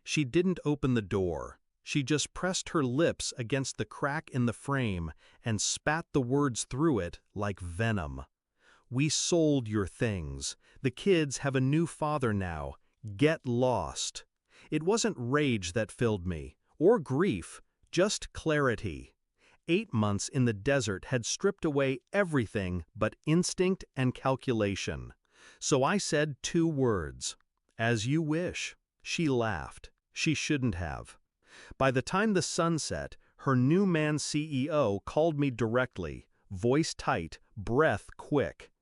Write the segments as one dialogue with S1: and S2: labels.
S1: She didn't open the door. She just pressed her lips against the crack in the frame and spat the words through it like venom. "We sold your things. The kids have a new father now. Get lost." It wasn't rage that filled me, or grief, just clarity. 8 months in the desert had stripped away everything but instinct and calculation. So I said 2 words. "As you wish." She laughed. She shouldn't have. By the time the sun set, her new man CEO called me directly, voice tight, breath quick.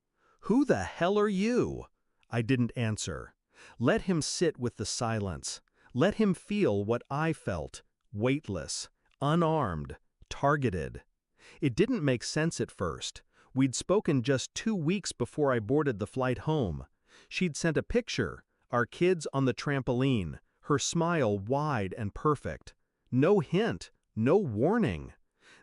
S1: "Who the hell are you?" I didn't answer. Let him sit with the silence. Let him feel what I felt, weightless, unarmed, targeted. It didn't make sense at first. We'd spoken just 2 weeks before I boarded the flight home. She'd sent a picture, our kids on the trampoline, her smile wide and perfect. No hint, no warning.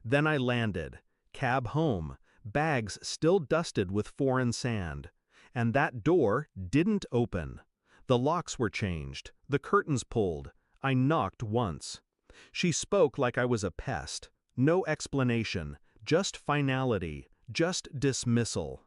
S1: Then I landed, cab home, bags still dusted with foreign sand. And that door didn't open. The locks were changed, the curtains pulled. I knocked once. She spoke like I was a pest. No explanation, just finality, just dismissal.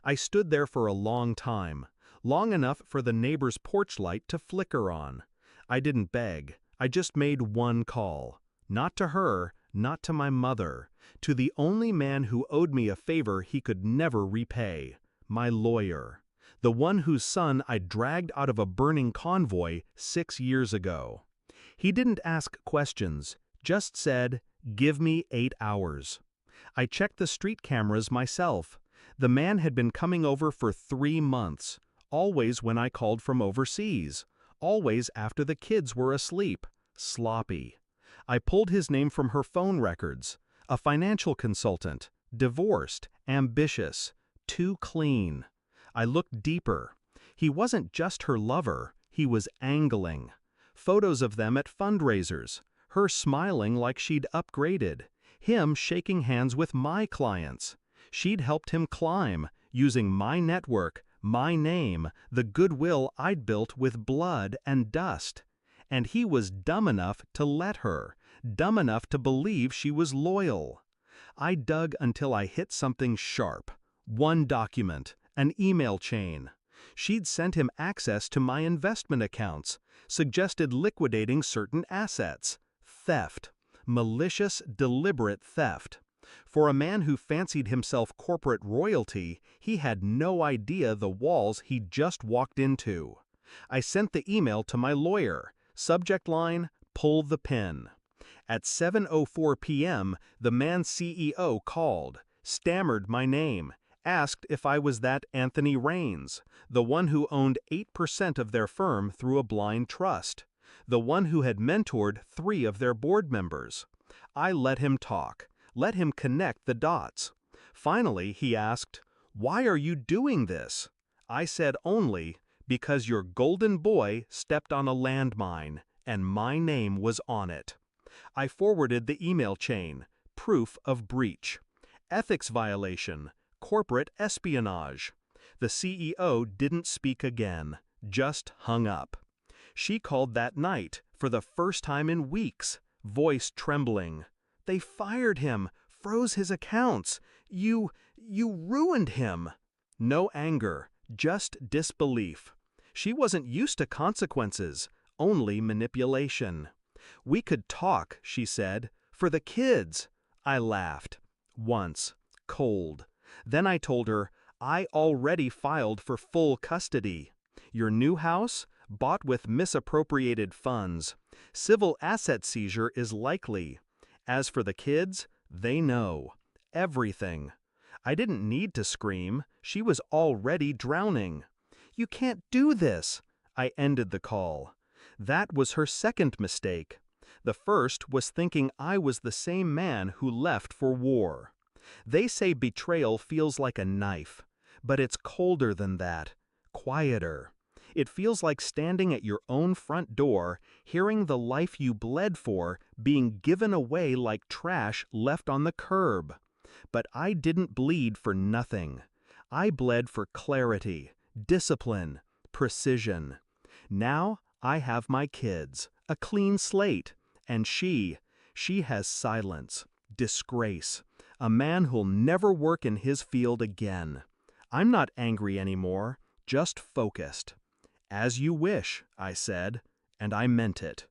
S1: I stood there for a long time, long enough for the neighbor's porch light to flicker on. I didn't beg, I just made one call. Not to her, not to my mother, to the only man who owed me a favor he could never repay, my lawyer. The one whose son I dragged out of a burning convoy 6 years ago. He didn't ask questions, just said, "Give me 8 hours." I checked the street cameras myself. The man had been coming over for 3 months, always when I called from overseas, always after the kids were asleep, sloppy. I pulled his name from her phone records. A financial consultant, divorced, ambitious, too clean. I looked deeper. He wasn't just her lover, he was angling. Photos of them at fundraisers, her smiling like she'd upgraded, him shaking hands with my clients. She'd helped him climb, using my network, my name, the goodwill I'd built with blood and dust. And he was dumb enough to let her, dumb enough to believe she was loyal. I dug until I hit something sharp. One document, an email chain. She'd sent him access to my investment accounts, suggested liquidating certain assets. Theft. Malicious, deliberate theft. For a man who fancied himself corporate royalty, he had no idea the walls he'd just walked into. I sent the email to my lawyer. Subject line, "Pull the pin." At 7:04 p.m., the man's CEO called, stammered my name, asked if I was that Anthony Raines, the one who owned 8% of their firm through a blind trust, the one who had mentored 3 of their board members. I let him talk, let him connect the dots. Finally, he asked, "Why are you doing this?" I said only, "Because your golden boy stepped on a landmine, and my name was on it." I forwarded the email chain, proof of breach. Ethics violation, corporate espionage. The CEO didn't speak again, just hung up. She called that night, for the first time in weeks, voice trembling. "They fired him, froze his accounts. You ruined him." No anger, just disbelief. She wasn't used to consequences, only manipulation. "We could talk," she said, "for the kids." I laughed. Once. Cold. Then I told her, "I already filed for full custody. Your new house? Bought with misappropriated funds. Civil asset seizure is likely. As for the kids, they know. Everything." I didn't need to scream. She was already drowning. "You can't do this." I ended the call. That was her second mistake. The first was thinking I was the same man who left for war. They say betrayal feels like a knife, but it's colder than that, quieter. It feels like standing at your own front door, hearing the life you bled for being given away like trash left on the curb. But I didn't bleed for nothing. I bled for clarity, discipline, precision. Now I have my kids, A clean slate. And she has silence, disgrace, a man who'll never work in his field again. I'm not angry anymore, just focused. As you wish, I said, and I meant it.